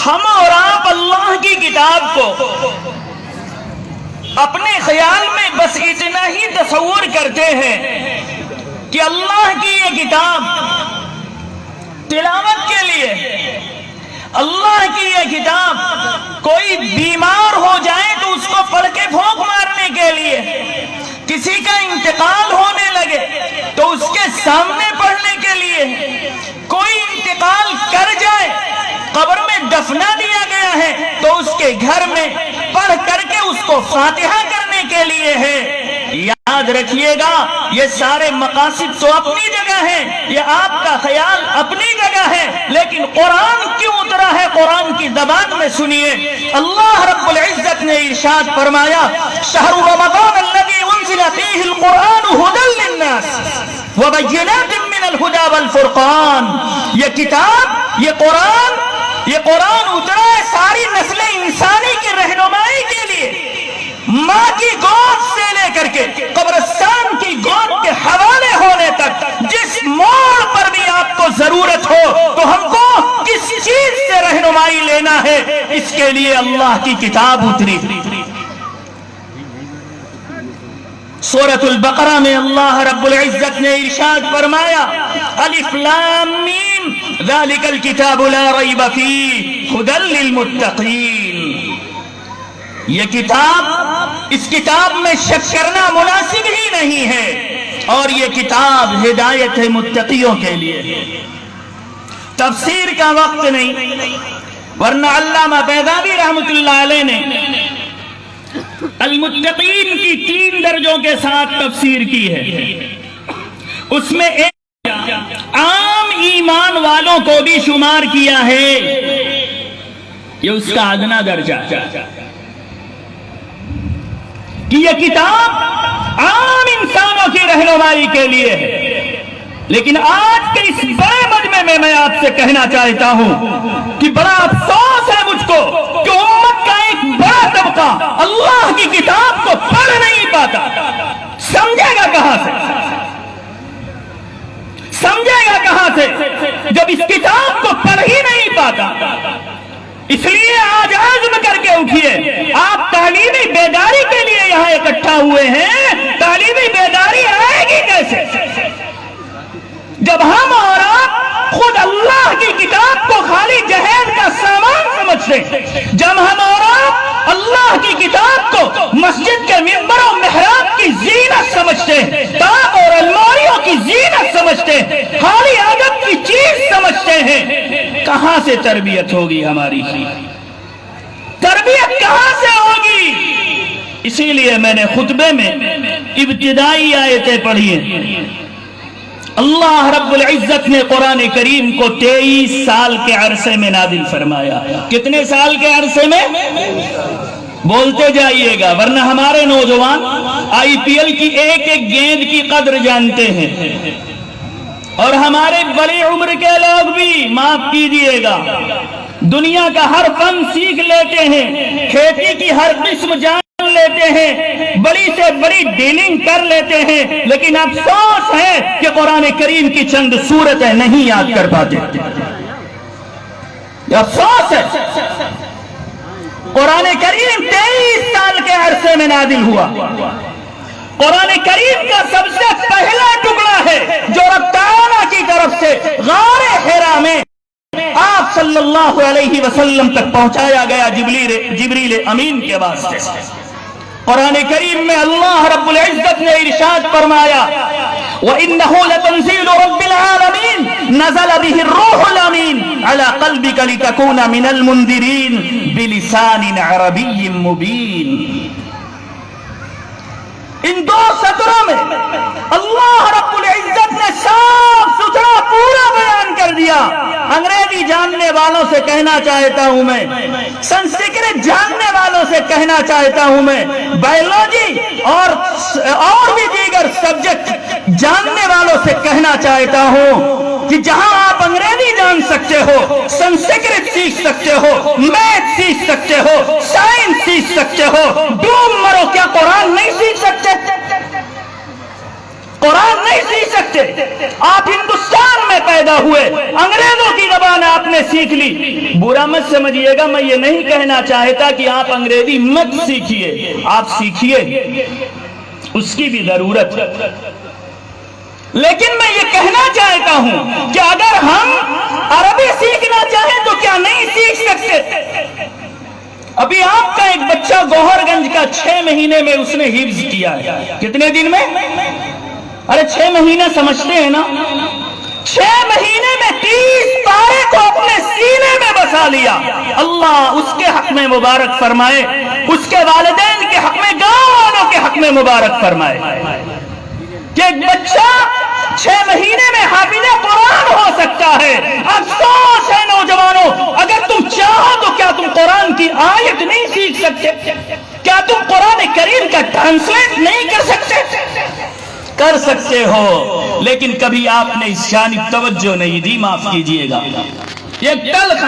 ہم اور آپ اللہ کی کتاب کو اپنے خیال میں بس اتنا ہی تصور کرتے ہیں کہ اللہ کی یہ کتاب تلاوت کے لیے، اللہ کی یہ کتاب کوئی بیمار ہو جائے تو اس کو پڑھ کے پھونک مارنے کے لیے، کسی کا انتقال ہونے لگے تو اس کے سامنے پڑھنے کے لیے، کوئی انتقال کر جائے قبر میں دفنا دیا گیا ہے تو اس کے گھر میں پڑھ کر کے اس کو فاتحہ کرنے کے لیے ہے۔ یاد رکھیے گا یہ سارے مقاصد تو اپنی جگہ ہیں، یہ آپ کا خیال اپنی جگہ ہے، لیکن قرآن کیوں اترا ہے؟ قرآن کی زبان میں سنیے، اللہ رب العزت نے ارشاد فرمایا شہر رمضان الذی انزل فیہ القرآن ھدی للناس وبینات من الھدی والفرقان۔ یہ کتاب، یہ قرآن اترا ہے ساری نسل انسانی کی رہنمائی کے لیے، ماں کی گود سے لے کر کے قبرستان کی گود کے حوالے ہونے تک، جس موڑ پر بھی آپ کو ضرورت ہو تو ہم کو کس چیز سے رہنمائی لینا ہے، اس کے لیے اللہ کی کتاب اتری۔ سورۃ البقرہ میں اللہ رب العزت نے ارشاد فرمایا الف لام میم ذالک الکتاب لا ریب فیہ ھدی للمتقین۔ یہ کتاب، اس کتاب میں شک کرنا مناسب ہی نہیں ہے، اور یہ کتاب ہدایت ہے متقیوں کے لیے۔ تفسیر کا وقت نہیں، ورنہ علامہ بیضاوی رحمۃ اللہ علیہ نے المتقین کی 3 درجوں کے ساتھ تفسیر کی ہے۔ اس میں ایک عام ایمان والوں کو بھی شمار کیا ہے، یہ اس کا ادنا درجہ کہ یہ کتاب عام انسانوں کی رہنمائی کے لیے ہے۔ لیکن آج کے اس بڑے مجمع میں آپ سے کہنا چاہتا ہوں کہ بڑا افسوس ہے مجھ کو کہ امت کا ایک بڑا طبقہ اللہ کی کتاب کو پڑھ نہیں پاتا۔ سمجھے گا کہاں سے؟ سمجھے گا کہاں سے جب اس کتاب کو پڑھ ہی نہیں پاتا؟ اس لیے آج عزم کر کے اٹھیے، آپ تعلیمی بیداری کے لیے یہاں اکٹھا ہوئے ہیں، تعلیمی بیداری آئے گی کیسے جب ہم اور آپ خود اللہ کی کتاب کو خالی جہیز کا سامان سمجھتے ہیں، جب ہم اور آپ اللہ کی کتاب کو مسجد کے ممبر و محراب کی زینت سمجھتے ہیں، طاق اور الماریوں کی زینت سمجھتے ہیں، خالی ادب کی چیز سمجھتے ہیں، کہاں سے تربیت ہوگی ہماری؟ تربیت کہاں سے ہوگی؟ اسی لیے میں نے خطبے میں ابتدائی آیتیں پڑھی ہیں۔ اللہ رب العزت نے قرآن کریم کو 23 سال کے عرصے میں نازل فرمایا۔ کتنے سال کے عرصے میں؟ بولتے جائیے گا، ورنہ ہمارے نوجوان آئی پی ایل کی ایک ایک گیند کی قدر جانتے ہیں، اور ہمارے بڑی عمر کے لوگ بھی معاف کیجیے گا دنیا کا ہر فن سیکھ لیتے ہیں، کھیتی کی ہر قسم جان لیتے ہیں، بڑی سے بڑی ڈیلنگ کر لیتے ہیں، لیکن افسوس ہے کہ قرآن کریم کی چند سورتیں نہیں یاد کر پاتے۔ افسوس ہے، قرآن کریم 23 سال کے عرصے میں نازل ہوا۔ قرآن کریم کا سب سے پہلا ٹکڑا ہے جو رب تعالیٰ کی طرف سے غار حرا میں آپ صلی اللہ علیہ وسلم تک پہنچایا گیا جبریل امین کے واسطے۔ قرآن کریم میں اللہ رب العزت نے ارشاد فرمایا وَإِنَّهُ لَتَنزِيلُ رَبِّ الْعَالَمِينَ نَزَلَ بِهِ الرُّوحُ الْأَمِينُ عَلَى قَلْبِكَ لِتَكُونَ مِنَ الْمُنذِرِينَ بِلِسَانٍ عَرَبِيٍّ مُبِينٍ۔ ان 2 سطروں میں اللہ رب العزت نے صاف ستھرا پورا بیان کر دیا۔ انگریزی جاننے والوں سے کہنا چاہتا ہوں میں، سنسکرت جاننے والوں سے کہنا چاہتا ہوں میں، بایولوجی اور بھی دیگر سبجیکٹ جاننے والوں سے کہنا چاہتا ہوں کہ جہاں آپ انگریزی جان سکتے ہو، سنسکرت سیکھ سکتے ہو، میتھ سیکھ سکتے ہو، سائنس سیکھ سکتے ہو، ڈوب مرو، کیا قرآن نہیں سیکھ سکتے؟ قرآن نہیں سیکھ سکتے. آپ ہندوستان میں پیدا ہوئے, انگریزوں کی زبان آپ نے سیکھ لی. برا مت سمجھیے گا, میں یہ نہیں کہنا چاہتا کہ آپ انگریزی مت سیکھیے, آپ سیکھیے, اس کی بھی ضرورت ہے. لیکن میں یہ کہنا چاہتا ہوں کہ اگر ہم عربی سیکھنا چاہیں تو کیا نہیں سیکھ سکتے؟ ابھی آپ کا ایک بچہ گوہر گنج کا 6 مہینے میں اس نے حفظ کیا ہے. کتنے دن میں؟ ارے 6 مہینے سمجھتے ہیں نا, 6 مہینے میں 30 پارے کو اپنے سینے میں بسا لیا. اللہ اس کے حق میں مبارک فرمائے, اس کے والدین کے حق میں, گاؤں والوں کے حق میں مبارک فرمائے کہ ایک بچہ 6 مہینے میں حافظ قرآن ہو سکتا ہے. افسوس ہے نوجوانوں, اگر تم چاہو تو کیا تم قرآن کی آیت نہیں سیکھ سکتے؟ کیا تم قرآن کریم کا ٹرانسلیٹ نہیں کر سکتے؟ کر سکتے ہو, لیکن کبھی آپ نے اس جانب توجہ نہیں دی. معاف کیجئے گا, یہ تلخ